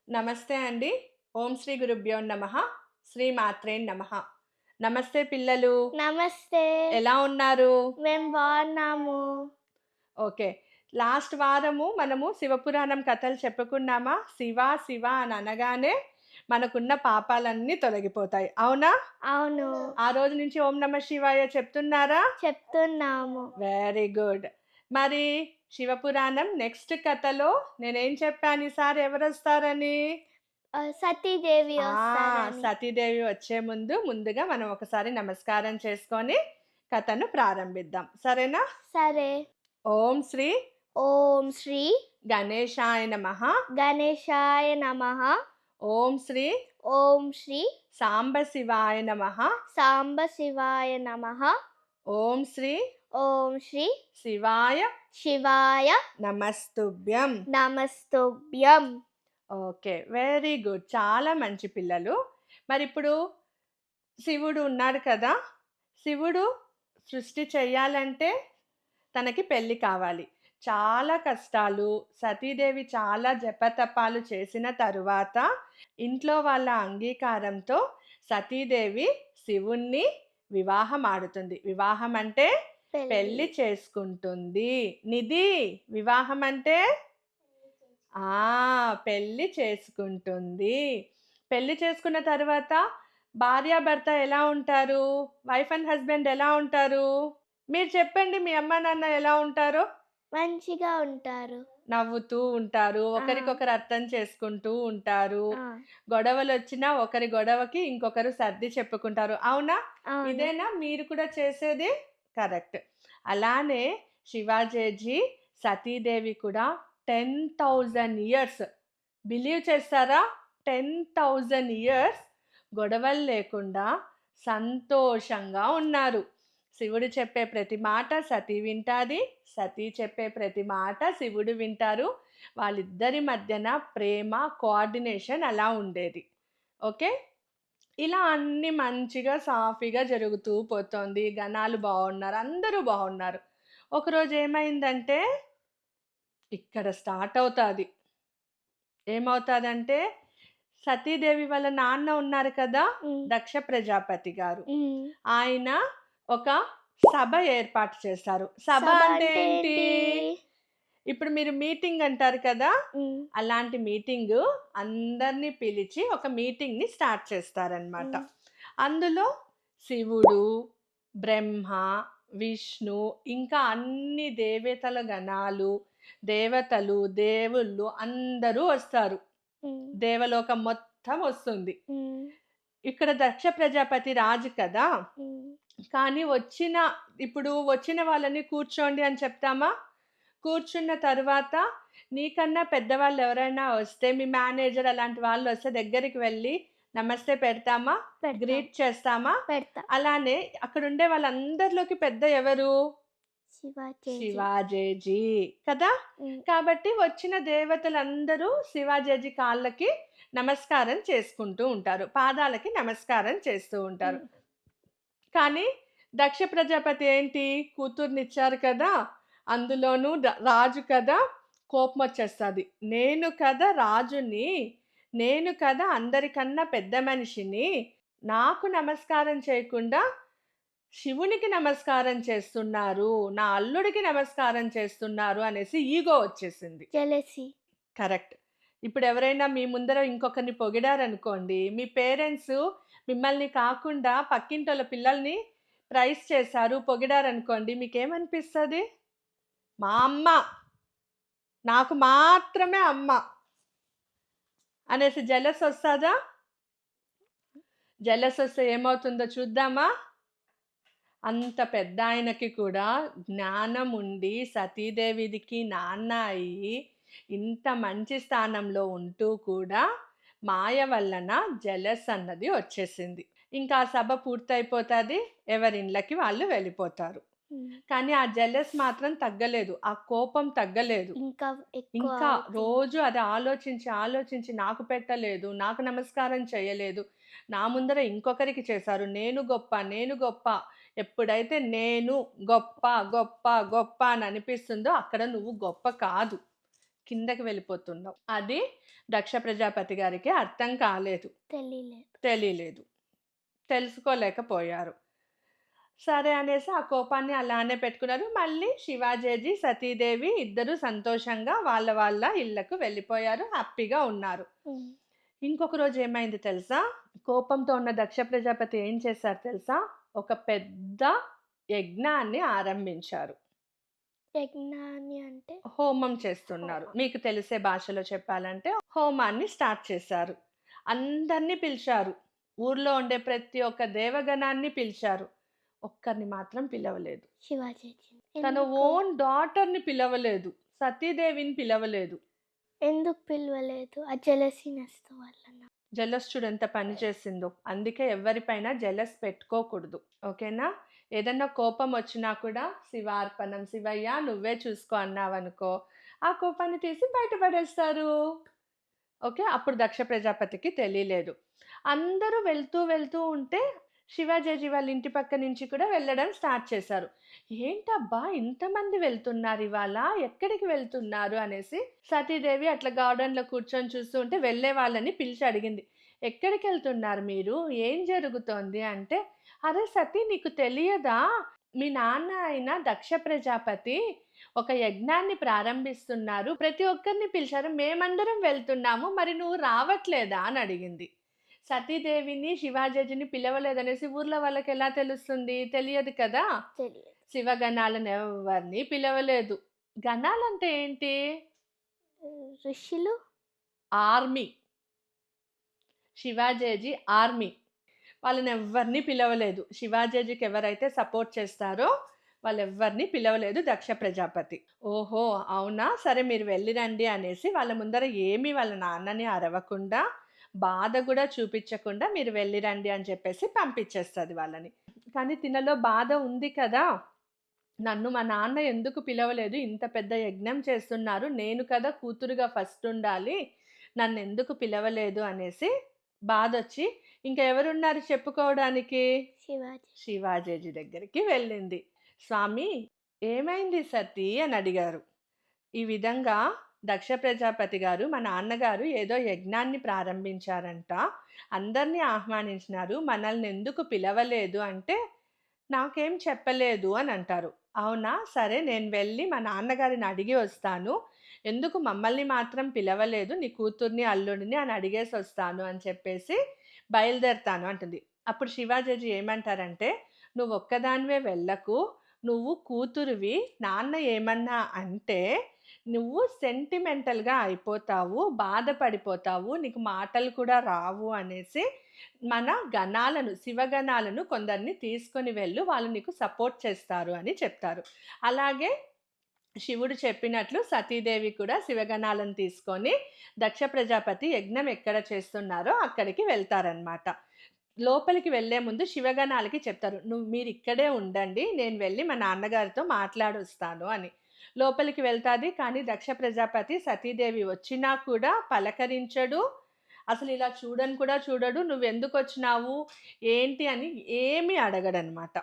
నమస్తే అండి. ఓం శ్రీ గురుభ్యో నమః. శ్రీ మాత్రే నమః. నమస్తే పిల్లలు. నమస్తే. ఎలా ఉన్నారు? మేము బాగున్నాము. ఓకే. లాస్ట్ వారము మనము శివపురాణం కథలు చెప్పుకున్నామా? శివ శివ అని అనగానే మనకున్న పాపాలన్నీ తొలగిపోతాయి. అవునా? అవును. ఆ రోజు నుంచి ఓం నమః శివాయ చెప్తున్నారా? చెప్తున్నాము. Very good. మరి శివపురాణం నెక్స్ట్ కథలో నేనేం చెప్పాను ఈసారి ఎవరొస్తారని? సతీదేవి ఆ! వస్తారని. సతీదేవి వచ్చే ముందుగా మనం ఒకసారి నమస్కారం చేసుకొని కథను ప్రారంభిద్దాం. సరేనా? సరే. ఓం శ్రీ ఓం శ్రీ గణేశాయ నమః. గణేశాయ నమః. ఓం శ్రీ ఓం శ్రీ సాంబశివాయ నమః. సాంబశివాయ నమః. ఓం శ్రీ ఓం శ్రీ శివాయ శివాయ నమస్తుభ్యం. నమస్తుభ్యం. ఓకే. Very good. చాలా మంచి పిల్లలు. మరిప్పుడు శివుడు ఉన్నాడు కదా! శివుడు సృష్టి చెయ్యాలంటే తనకి పెళ్లి కావాలి. చాలా కష్టాలు, సతీదేవి చాలా జపతపాలు చేసిన తరువాత ఇంట్లో వాళ్ళ అంగీకారంతో సతీదేవి శివుణ్ణి వివాహం ఆడుతుంది. వివాహం అంటే పెళ్లి చేసుకుంటుంది. నిధి, వివాహం అంటే పెళ్లి చేసుకుంటుంది. పెళ్లి చేసుకున్న తర్వాత భార్యాభర్త ఎలా ఉంటారు? వైఫ్ అండ్ హస్బెండ్ ఎలా ఉంటారు? మీరు చెప్పండి మీ అమ్మా, నాన్న ఎలా ఉంటారో? మంచిగా ఉంటారు. నవ్వుతూ ఉంటారు. ఒకరికొకరు అర్థం చేసుకుంటూ ఉంటారు. ఆ, గొడవలొచ్చినా ఒకరి గొడవకి ఇంకొకరు సర్ది చెప్పుకుంటారు. అవునా? అవును. ఇదేనా మీరు కూడా చేసేది? కరెక్ట్. అలానే శివాజీజీ, సతీదేవి కూడా 10,000 ఇయర్స్ బిలీవ్ చేస్తారా? 10,000 ఇయర్స్ గొడవలు లేకుండా సంతోషంగా ఉన్నారు. శివుడు చెప్పే ప్రతి మాట సతీ వింటాది. సతీ చెప్పే ప్రతి మాట శివుడు వింటారు. వాళ్ళిద్దరి మధ్యన ప్రేమ, కోఆర్డినేషన్ అలా ఉండేది. ఓకే. ఇలా అన్నీ మంచిగా సాఫీగా జరుగుతూ పోతోంది. గణాలు బాగున్నారు. అందరూ బాగున్నారు. ఒకరోజు ఏమైందంటే ఇక్కడ స్టార్ట్ అవుతాది. ఏమవుతాదంటే సతీదేవి వాళ్ళ నాన్న ఉన్నారు కదా! హ్మ్. దక్ష ప్రజాపతి గారు. హ్మ్. ఆయన ఒక సభ ఏర్పాటు చేశారు. సభ సభ అంటే అంటే ఏంటి? ఏంటి? ఇప్పుడు మీరు మీటింగ్ అంటారు కదా! హ్మ్. అలాంటి మీటింగు అందరిని పిలిచి ఒక మీటింగ్‌ని స్టార్ట్ చేస్తారనమాట. హ్మ్. అందులో శివుడు, బ్రహ్మ, విష్ణు ఇంకా అన్ని దేవతల గణాలు, దేవతలు, దేవుళ్ళు అందరూ వస్తారు. హ్మ్. దేవలోకం మొత్తం వస్తుంది. హ్మ్. ఇక్కడ దక్ష ప్రజాపతి రాజు కదా! హ్మ్. కానీ ఇప్పుడు వచ్చిన వాళ్ళని కూర్చోండి అని చెప్తామా? కూర్చున్న తరువాత నీకన్నా పెద్దవాళ్ళు ఎవరైనా వస్తే మీ మేనేజర్ అలాంటి వాళ్ళు వస్తే దగ్గరికి వెళ్ళి నమస్తే పెడతామా? పెడతాం. గ్రీట్ చేస్తామా? పెడతా. అలానే అక్కడుండే వాళ్ళందరిలోకి పెద్ద ఎవరు? శివాజీ. శివాజీజీ కదా! హ్మ్. కాబట్టి వచ్చిన దేవతలందరూ శివాజీజీ కాళ్ళకి నమస్కారం చేసుకుంటూ ఉంటారు. పాదాలకి నమస్కారం చేస్తూ ఉంటారు. హ్మ్. కానీ దక్ష ప్రజాపతి ఏంటి? కూతుర్నిచ్చారు కదా! అందులోనూ రాజు కదా! కోపమొచ్చేస్తది. నేను కదా రాజుని, నేను కదా అందరికన్నా పెద్ద మనిషిని, నాకు నమస్కారం చేయకుండా శివునికి నమస్కారం చేస్తున్నారు, నా అల్లుడికి నమస్కారం చేస్తున్నారు అనేసి ఈగో వచ్చేసింది. జెలసీ. కరెక్ట్. ఇప్పుడెవరైనా మీ ముందర ఇంకొకరిని పొగిడారనుకోండి, మీ పేరెంట్సు మిమ్మల్ని కాకుండా పక్కింటోళ్ళ పిల్లల్ని ప్రైజ్ చేశారు, పొగిడారనుకోండి మీకేమనిపిస్తది? మా అమ్మ, నాకు మాత్రమే అమ్మ అనేసి జెలసొస్తదా? జెలసొస్తే ఏమవుతుందో చూద్దామా? అంత పెద్దాయనకి కూడా జ్ఞానం ఉండి సతీదేవికి నాన్న అయ్యి ఇంత మంచి స్థానంలో ఉంటూ కూడా మాయ వలన జెలస్ అన్నది వచ్చేసింది. ఇంకా ఆ సభ పూర్తయిపోతుంది. ఎవరిళ్ళకి వాళ్ళు వెళ్ళిపోతారు. హ్మ్. కానీ ఆ జెలస్ మాత్రం తగ్గలేదు. ఆ కోపం తగ్గలేదు. ఇంకా ఎక్కువ ఇంకా అవుతుంది. రోజు అది ఆలోచించి, ఆలోచించి నాకు పెట్టలేదు, నాకు నమస్కారం చేయలేదు, నా ముందర ఇంకొకరికి చేశారు, నేను గొప్ప, నేను గొప్ప. ఎప్పుడైతే నేను గొప్ప, గొప్ప, గొప్ప అని అనిపిస్తుందో అక్కడ నువ్వు గొప్ప కాదు. కిందకి వెళ్ళిపోతున్నావు. అది దక్ష ప్రజాపతి గారికి అర్థం కాలేదు. తెలియలేదు. తెలుసుకోలేకపోయారు. సరే అనేసి ఆ కోపాన్ని అలానే పెట్టుకున్నారు. మళ్ళీ శివాజీ, సతీదేవి ఇద్దరు సంతోషంగా వాళ్ళ ఇళ్ళకు వెళ్ళిపోయారు. హ్యాపీగా ఉన్నారు. ఇంకొక రోజు ఏమైంది తెలుసా? కోపంతో ఉన్న దక్ష ప్రజాపతి ఏం చేశారు తెలుసా? ఒక పెద్ద యజ్ఞాన్ని ఆరంభించారు. యజ్ఞాన్ని అంటే? హోమం చేస్తున్నారు. మీకు తెలిసే భాషలో చెప్పాలంటే హోమాన్ని స్టార్ట్ చేశారు. అందరిని పిలిచారు. ఊర్లో ఉండే ప్రతి ఒక్క దేవగణాన్ని పిలిచారు. ఒక్కరిని మాత్రం పిలవలేదు. శివాజీ. తన ఓన్ డాటర్‌ని పిలవలేదు. సతీదేవిని పిలవలేదు. ఎందుకు పిలవలేదు? ఆ జెలసీనెస్ వల్లనా? జెలస్ చూడు ఎంత పని చేసిందో. అందుకే ఎవరిపైన జెలస్ పెట్టుకోకూడదు. ఓకేనా? ఏదన్నా కోపం వచ్చినా కూడా శివార్పణం, శివయ్య నువ్వే చూసుకో అన్నావనుకో, ఆ కోపాన్ని తీసి బయట పడేస్తారు. ఓకే. అప్పుడు దక్ష ప్రజాపతికి తెలియలేదు. అందరూ వెళ్తూ ఉంటే శివాజీ వాళ్ళ ఇంటి పక్క నుంచి కూడా వెళ్ళడం స్టార్ట్ చేశారు. ఏంటబ్బా! ఇంతమంది వెళ్తున్నారు ఇవాళ, ఎక్కడికి వెళ్తున్నారు అనేసి సతీదేవి అట్లా గార్డెన్‌లో కూర్చొని చూస్తూ ఉంటే వెళ్ళే వాళ్ళని పిలిచి అడిగింది. ఎక్కడికెళ్తున్నారు మీరు? ఏం జరుగుతోంది అంటే, అరే సతీ నీకు తెలియదా? మీ నాన్న అయిన దక్ష ప్రజాపతి ఒక యజ్ఞాన్ని ప్రారంభిస్తున్నారు. ప్రతి ఒక్కరిని పిలిచారు. మేమందరం వెళ్తున్నాము. మరి నువ్వు రావట్లేదా? అని అడిగింది. సతీదేవిని, శివాజీని పిలవలేదనేసి ఊర్లో వాళ్ళకెలా తెలుస్తుంది? తెలియదు కదా! తెలియదు. శివగణాలను ఎవ్వరిని పిలవలేదు. గణాలంటే ఏంటి? ఋషులు? ఆర్మీ. శివాజీ ఆర్మీ. వాళ్ళనెవ్వరిని పిలవలేదు. శివాజీకి ఎవరైతే సపోర్ట్ చేస్తారో వాళ్ళెవ్వరిని పిలవలేదు దక్ష ప్రజాపతి. ఓహో! అవునా? సరే మీరు వెళ్ళిరండి అనేసి వాళ్ళ ముందర ఏమీ వాళ్ళ నాన్నని అరవకుండా, బాధ గూడా చూపిచ్చకుండా మీరు వెళ్ళిరండి అని చెప్పేసి పంపించేస్తది వాళ్ళని. కానీ తినలో బాధ ఉంది కదా! నన్ను మా నాన్న ఎందుకు పిలవలేదు? ఇంత పెద్ద యజ్ఞం చేస్తున్నారు. నేను కదా కూతురుగా ఫస్ట్ ఉండాలి. నన్నెందుకు పిలవలేదు అనేసి బాధొచ్చి ఇంక ఎవరున్నారు చెప్పుకోవడానికి? శివాజీ దగ్గరికి వెళ్ళింది. స్వామి ఏమైంది సతీ అని అడిగారు. ఈ విధంగా దక్ష ప్రజాపతి గారు మా నాన్నగారు ఏదో యజ్ఞాన్ని ప్రారంభించారంట. అందరిని ఆహ్వానించినారు. మనల్ని ఎందుకు పిలవలేదు అంటే నాకేం చెప్పలేదు అని అంటారు. అవునా? సరే నేను వెళ్ళి మా నాన్నగారిని అడిగి వస్తాను. ఎందుకు మమ్మల్ని మాత్రం పిలవలేదు? నీ కూతుర్ని, అల్లుడిని అని అడిగేసొస్తాను అని చెప్పేసి బయలుదేరతాను అంటుంది. అప్పుడు శివాజీ ఏమంటారంటే, "నువ్వొక్కదానివే వెళ్ళకు. నువ్వు కూతురివి. నాన్న ఏమన్నా అంటే నువ్వు సెంటిమెంటల్‌గా అయిపోతావు. బాధపడిపోతావు. నీకు మాటలు కూడా రావు" అనేసి మన గణాలను, శివగణాలను కొందరిని తీసుకొని వెళ్ళు. వాళ్ళు నీకు సపోర్ట్ చేస్తారు అని చెప్తారు. అలాగే శివుడు చెప్పినట్లు సతీదేవి కూడా శివగణాలను తీసుకొని దక్ష ప్రజాపతి యజ్ఞం ఎక్కడ చేస్తున్నారో అక్కడికి వెళ్తారనమాట. లోపలికి వెళ్ళే ముందు శివగణాలకి చెప్తారు. మీరిక్కడే ఉండండి. నేను వెళ్ళి మా నాన్నగారితో మాట్లాడొస్తాను అని. లోపలికి వెళ్తాది. కానీ దక్ష ప్రజాపతి సతీదేవి వచ్చినా కూడా పలకరించడు. అసలు ఇలా చూడను కూడా చూడడు. "నువ్వెందుకొచ్చినావు? ఏంటి?" అని ఏమీ అడగడనమాట.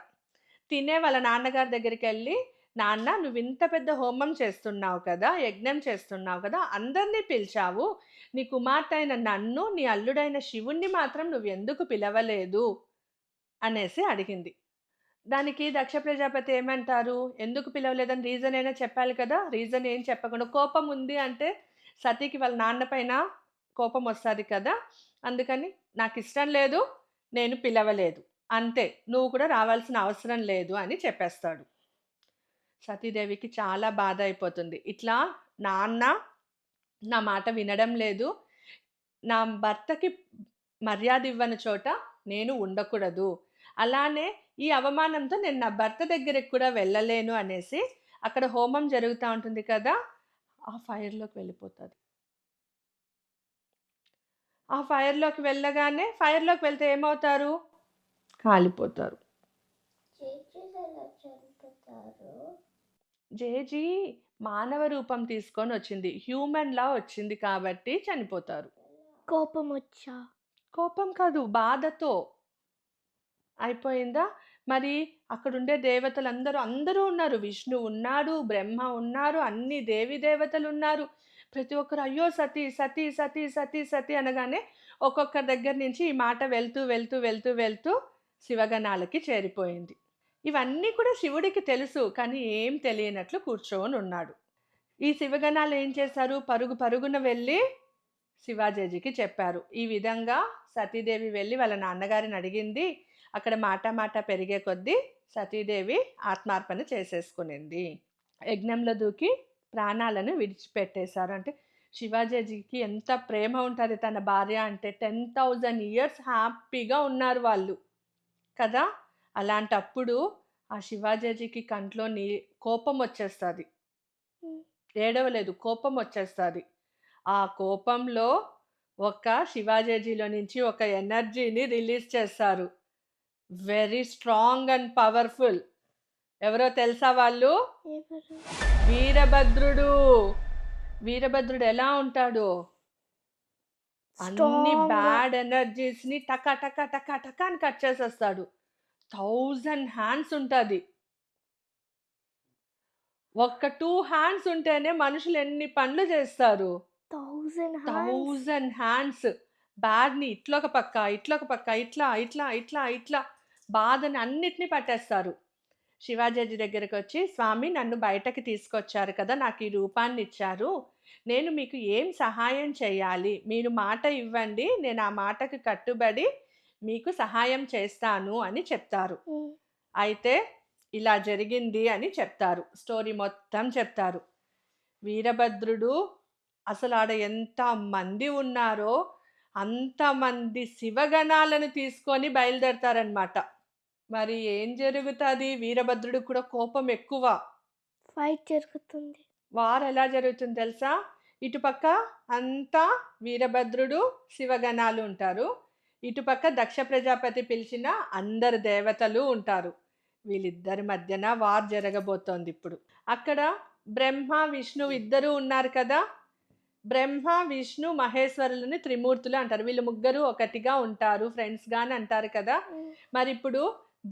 తినే వాళ్ళ నాన్నగారి దగ్గరికెళ్ళి, "నాన్న నువ్వింత పెద్ద హోమం చేస్తున్నావు కదా! యజ్ఞం చేస్తున్నావు కదా! అందరిని పిలిచావు. నీ కుమార్తె అయిన నన్ను, నీ అల్లుడైన శివుణ్ణి మాత్రం నువ్వెందుకు పిలవలేదు?" అనేసి అడిగింది. దానికి దక్ష ప్రజాపతి ఏమంటారు? ఎందుకు పిలవలేదని రీజన్ అయినా చెప్పాలి కదా! రీజన్ ఏం చెప్పకుండా కోపం ఉంది అంటే సతీకి వాళ్ళ నాన్న పైన కోపమొస్తది కదా! అందుకని నాకిష్టం లేదు. నేను పిలవలేదు. అంతే. నువ్వు కూడా రావాల్సిన అవసరం లేదు అని చెప్పేస్తాడు. సతీదేవికి చాలా బాధ అయిపోతుంది. ఇట్లా నాన్న నా మాట వినడం లేదు. నా భర్తకి మర్యాద ఇవ్వని చోట నేను ఉండకూడదు. అలానే ఈ అవమానంతో నేను నా భర్త దగ్గరికి కూడా వెళ్ళలేను అనేసి అక్కడ హోమం జరుగుతా ఉంటుంది కదా! ఆ ఫైర్‌లోకి వెళ్ళిపోతది. ఆ ఫైర్‌లోకి వెళ్తే ఏమవుతారు? కాలిపోతారు. జేజీ మానవ రూపం తీసుకొనొచ్చింది. హ్యూమన్‌లా వచ్చింది కాబట్టి చనిపోతారు. కోపమొచ్చా? కోపం కాదు, బాధతో. అయిపోయిందా? మరి అక్కడుండే దేవతలందరూ అందరూ ఉన్నారు. విష్ణువు ఉన్నాడు, బ్రహ్మ ఉన్నారు, అన్ని దేవతలున్నారు. ప్రతి ఒక్కరు అయ్యో! సతీ, సతీ, సతీ, సతీ, సతీ అనగానే ఒక్కొక్కరి దగ్గర నుంచి ఈ మాట వెళ్తూ, వెళ్తూ, వెళ్తూ, వెళ్తూ శివగణాలకి చేరిపోయింది. ఇవన్నీ కూడా శివుడికి తెలుసు. కానీ ఏం తెలియనట్లు కూర్చొనున్నాడు. ఈ శివగణాలు ఏం చేశారు? పరుగు పరుగున వెళ్ళి శివాజీకి చెప్పారు. ఈ విధంగా సతీదేవి వెళ్ళి వాళ్ళ నాన్నగారిని అడిగింది. అక్కడ మాట మాట పెరిగే కొద్దీ సతీదేవి ఆత్మార్పణ చేసేసుకునింది. యజ్ఞంలో దూకి ప్రాణాలను విడిచిపెట్టేశారు. అంటే శివాజీకి ఎంత ప్రేమ ఉంటుంది తన భార్య అంటే. 10,000 ఇయర్స్ హ్యాపీగా ఉన్నారు వాళ్ళు కదా. అలాంటప్పుడు ఆ శివాజీకి కంట్లో కోపం వచ్చేస్తుంది. ఏడవలేదు, కోపం వచ్చేస్తుంది. ఆ కోపంలో ఒక శివాజీలో నుంచి ఒక ఎనర్జీని రిలీజ్ చేస్తారు. Very strong and powerful. ఎవరో తెలుసా వాళ్ళు? ఎవరు? వీరభద్రుడు. వీరభద్రుడు ఎలా ఉంటాడు? అన్ని Strong గా. బ్యాడ్ ఎనర్జీస్ని టక టక టక టక అని కట్ చేసేస్తాడు. 1000 హ్యాండ్స్ ఉంటుంది. ఒక్క 2 హ్యాండ్స్ ఉంటేనే మనుషులు ఎన్ని పనులు చేస్తారు. 1000 hands. 1000 హ్యాండ్స్ బ్యాడ్ని ఇట్లొక పక్క, ఇట్లొక పక్క, ఇట్లా ఇట్లా ఇట్లా ఇట్లా బాధని అన్నిటినీ పట్టేస్తారు. శివాజీ దగ్గరికి వచ్చి, స్వామి నన్ను బయటకి తీసుకొచ్చారు కదా, నాకు ఈ రూపాన్ని ఇచ్చారు, నేను మీకు ఏం సహాయం చేయాలి? మీరు మాట ఇవ్వండి, నేను ఆ మాటకు కట్టుబడి మీకు సహాయం చేస్తాను అని చెప్తారు. అయితే ఇలా జరిగింది అని చెప్తారు. స్టోరీ మొత్తం చెప్తారు. వీరభద్రుడు అసలు ఆడ ఎంత మంది ఉన్నారో అంతమంది శివగణాలను తీసుకొని బయలుదేరతారనమాట. మరి ఏం జరుగుతుంది? వీరభద్రుడు కూడా కోపం ఎక్కువ. ఫైట్ జరుగుతుంది. వార్ ఎలా జరుగుతుంది తెలుసా? ఇటుపక్క అంతా వీరభద్రుడు శివగణాలు ఉంటారు. ఇటుపక్క దక్ష ప్రజాపతి పిలిచిన అందరు దేవతలు ఉంటారు. వీళ్ళిద్దరి మధ్యన వార్ జరగబోతోంది ఇప్పుడు. అక్కడ బ్రహ్మ విష్ణు ఇద్దరు ఉన్నారు కదా. బ్రహ్మ విష్ణు మహేశ్వరులని త్రిమూర్తులు అంటారు. వీళ్ళు ముగ్గురు ఒకటిగా ఉంటారు, ఫ్రెండ్స్గా అని అంటారు కదా. మరి ఇప్పుడు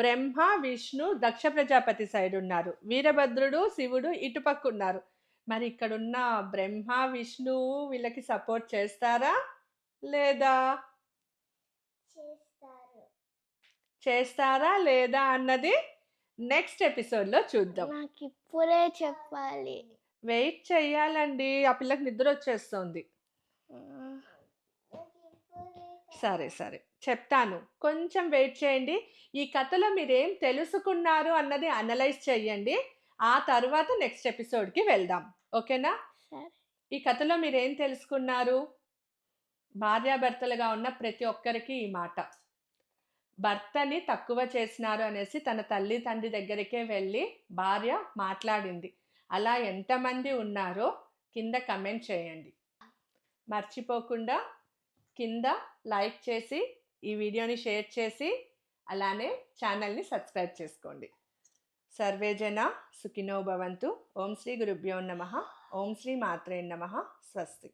బ్రహ్మ విష్ణు దక్ష ప్రజాపతి సైడ్ ఉన్నారు, వీరభద్రుడు శివుడు ఇటుపక్క ఉన్నారు. మరి ఇక్కడున్న బ్రహ్మ విష్ణు వీళ్ళకి సపోర్ట్ చేస్తారా లేదా? చేస్తారా లేదా అన్నది నెక్స్ట్ ఎపిసోడ్లో చూద్దాం. నాకు ఇప్పుడే చెప్పాలి. వెయిట్ చెయ్యాలండి, ఆ పిల్లకి నిద్ర వచ్చేస్తుంది. సరే సరే చెప్తాను, కొంచెం వెయిట్ చేయండి. ఈ కథలో మీరేం తెలుసుకున్నారు అన్నది అనలైజ్ చెయ్యండి. ఆ తర్వాత నెక్స్ట్ ఎపిసోడ్కి వెళ్దాం, ఓకేనా? సరే. ఈ కథలో మీరేం తెలుసుకున్నారు? భార్యాభర్తలుగా ఉన్న ప్రతి ఒక్కరికి ఈ మాట, భర్తని తక్కువ చేసినారు అనేసి తన తల్లి తండ్రి దగ్గరికే వెళ్ళి భార్య మాట్లాడింది. అలా ఎంతమంది ఉన్నారో కింద కమెంట్ చేయండి. మర్చిపోకుండా కింద లైక్ చేసి ఈ వీడియోని షేర్ చేసి అలానే ఛానల్ని సబ్స్క్రైబ్ చేసుకోండి. సర్వే జన సుఖినో భవంతు. ఓం శ్రీ గురుభ్యో నమః. ఓం శ్రీ మాత్రే నమః. స్వస్తి.